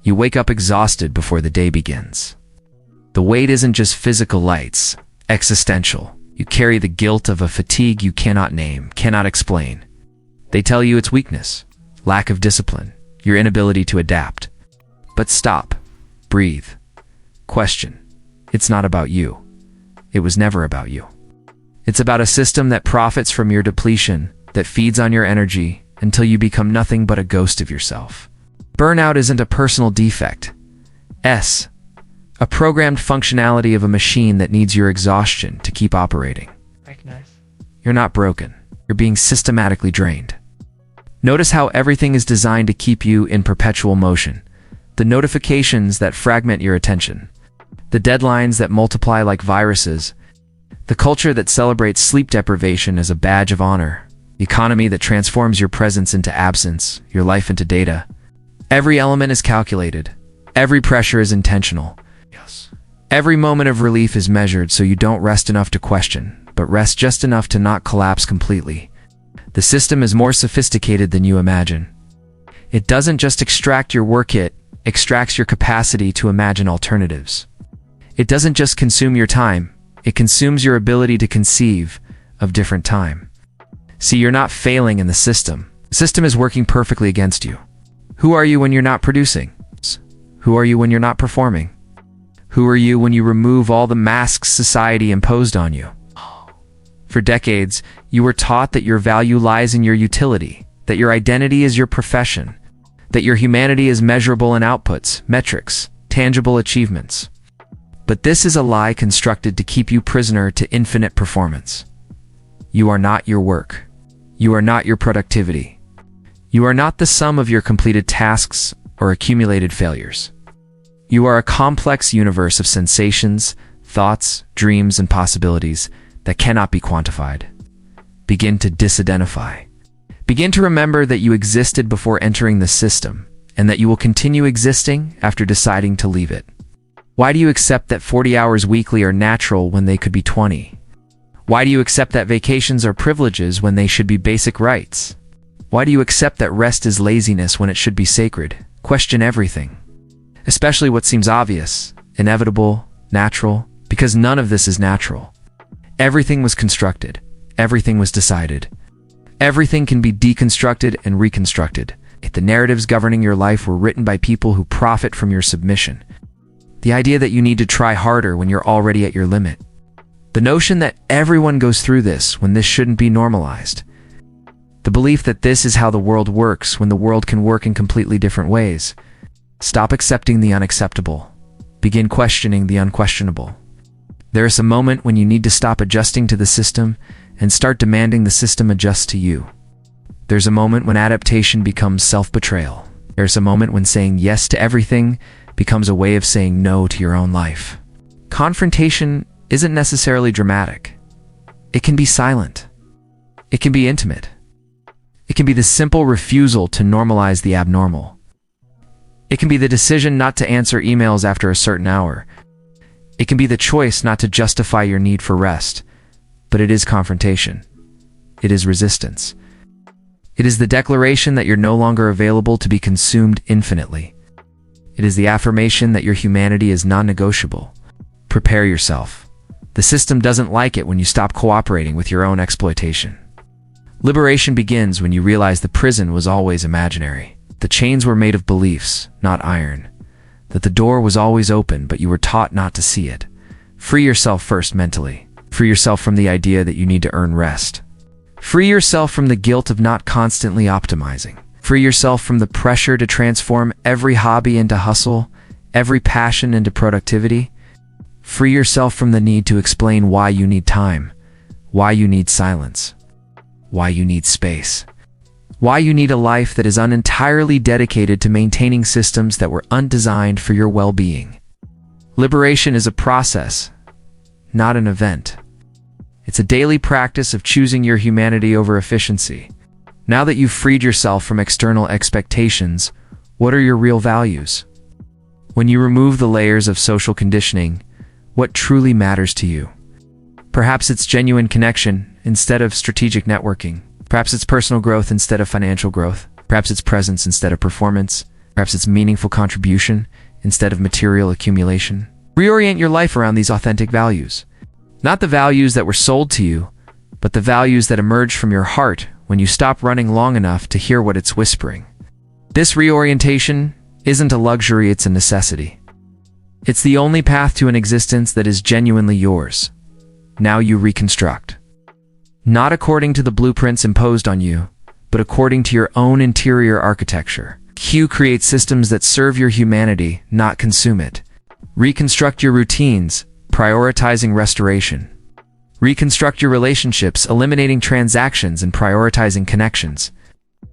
You wake up exhausted before the day begins. The weight isn't just physical lights, existential. You carry the guilt of a fatigue you cannot name, cannot explain. They tell you it's weakness, lack of discipline, your inability to adapt. But stop, breathe, question. It's not about you. It was never about you. It's about a system that profits from your depletion, that feeds on your energy until you become nothing but a ghost of yourself. Burnout isn't a personal defect. A programmed functionality of a machine that needs your exhaustion to keep operating. Recognize. You're not broken. You're being systematically drained. Notice how everything is designed to keep you in perpetual motion. The notifications that fragment your attention. The deadlines that multiply like viruses. The culture that celebrates sleep deprivation as a badge of honor. The economy that transforms your presence into absence, your life into data. Every element is calculated. Every pressure is intentional. Yes. Every moment of relief is measured so you don't rest enough to question, but rest just enough to not collapse completely. The system is more sophisticated than you imagine. It doesn't just extract your work, it extracts your capacity to imagine alternatives. It doesn't just consume your time, it consumes your ability to conceive of different time. See, you're not failing in the system. The system is working perfectly against you. Who are you when you're not producing? Who are you when you're not performing? Who are you when you remove all the masks society imposed on you? For decades, you were taught that your value lies in your utility, that your identity is your profession, that your humanity is measurable in outputs, metrics, tangible achievements. But this is a lie constructed to keep you prisoner to infinite performance. You are not your work. You are not your productivity. You are not the sum of your completed tasks or accumulated failures. You are a complex universe of sensations, thoughts, dreams, and possibilities that cannot be quantified. Begin to disidentify. Begin to remember that you existed before entering the system, and that you will continue existing after deciding to leave it. Why do you accept that 40 hours weekly are natural when they could be 20? Why do you accept that vacations are privileges when they should be basic rights? Why do you accept that rest is laziness when it should be sacred? Question everything. Especially what seems obvious, inevitable, natural, because none of this is natural. Everything was constructed. Everything was decided. Everything can be deconstructed and reconstructed. If the narratives governing your life were written by people who profit from your submission. The idea that you need to try harder when you're already at your limit. The notion that everyone goes through this when this shouldn't be normalized. The belief that this is how the world works when the world can work in completely different ways. Stop accepting the unacceptable. Begin questioning the unquestionable. There is a moment when you need to stop adjusting to the system and start demanding the system adjust to you. There's a moment when adaptation becomes self-betrayal. There's a moment when saying yes to everything becomes a way of saying no to your own life. Confrontation isn't necessarily dramatic. It can be silent. It can be intimate. It can be the simple refusal to normalize the abnormal. It can be the decision not to answer emails after a certain hour. It can be the choice not to justify your need for rest. But it is confrontation. It is resistance. It is the declaration that you're no longer available to be consumed infinitely. It is the affirmation that your humanity is non-negotiable. Prepare yourself. The system doesn't like it when you stop cooperating with your own exploitation. Liberation begins when you realize the prison was always imaginary. The chains were made of beliefs, not iron. That the door was always open, but you were taught not to see it. Free yourself first mentally. Free yourself from the idea that you need to earn rest. Free yourself from the guilt of not constantly optimizing. Free yourself from the pressure to transform every hobby into hustle, every passion into productivity. Free yourself from the need to explain why you need time, why you need silence, why you need space, why you need a life that is unentirely dedicated to maintaining systems that were undesigned for your well-being. Liberation is a process, not an event. It's a daily practice of choosing your humanity over efficiency. Now that you've freed yourself from external expectations, what are your real values? When you remove the layers of social conditioning, what truly matters to you? Perhaps it's genuine connection instead of strategic networking. Perhaps it's personal growth instead of financial growth. Perhaps it's presence instead of performance. Perhaps it's meaningful contribution instead of material accumulation. Reorient your life around these authentic values. Not the values that were sold to you, but the values that emerge from your heart when you stop running long enough to hear what it's whispering. This reorientation isn't a luxury, it's a necessity. It's the only path to an existence that is genuinely yours. Now you reconstruct. Not according to the blueprints imposed on you, but according to your own interior architecture. Create systems that serve your humanity, not consume it. Reconstruct your routines, prioritizing restoration. Reconstruct your relationships, eliminating transactions and prioritizing connections.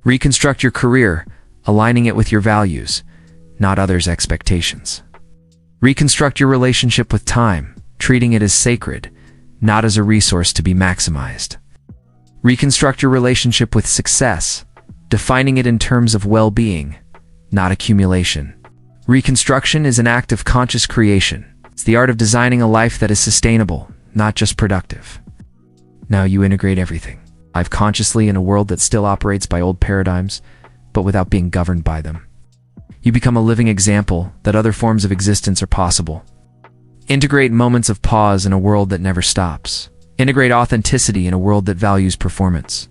Reconstruct your career, aligning it with your values, not others' expectations. Reconstruct your relationship with time, treating it as sacred, not as a resource to be maximized. Reconstruct your relationship with success, defining it in terms of well-being, not accumulation. Reconstruction is an act of conscious creation. It's the art of designing a life that is sustainable, not just productive. Now you integrate everything. Live consciously in a world that still operates by old paradigms, but without being governed by them. You become a living example that other forms of existence are possible. Integrate moments of pause in a world that never stops. Integrate authenticity in a world that values performance.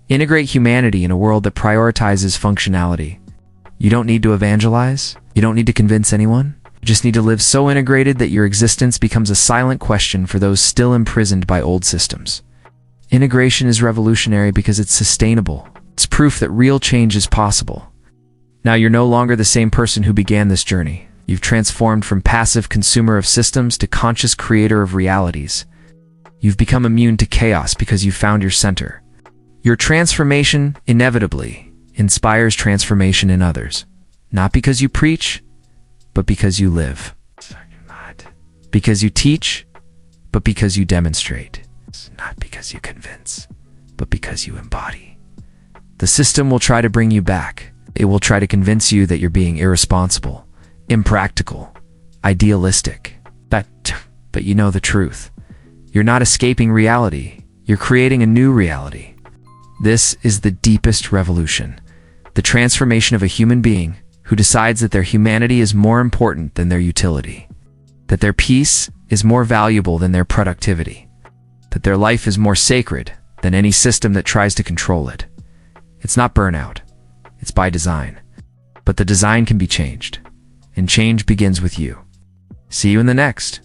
Integrate humanity in a world that prioritizes functionality. You don't need to evangelize. You don't need to convince anyone. You just need to live so integrated that your existence becomes a silent question for those still imprisoned by old systems. Integration is revolutionary because it's sustainable. It's proof that real change is possible. Now you're no longer the same person who began this journey. You've transformed from passive consumer of systems to conscious creator of realities. You've become immune to chaos because you've found your center. Your transformation, inevitably, inspires transformation in others. Not because you preach, but because you live. Not because you teach, but because you demonstrate. Not because you convince, but because you embody. The system will try to bring you back. It will try to convince you that you're being irresponsible, impractical, idealistic. But you know the truth. You're not escaping reality. You're creating a new reality. This is the deepest revolution. The transformation of a human being who decides that their humanity is more important than their utility. That their peace is more valuable than their productivity. That their life is more sacred than any system that tries to control it. It's not burnout. It's by design. But the design can be changed. And change begins with you. See you in the next.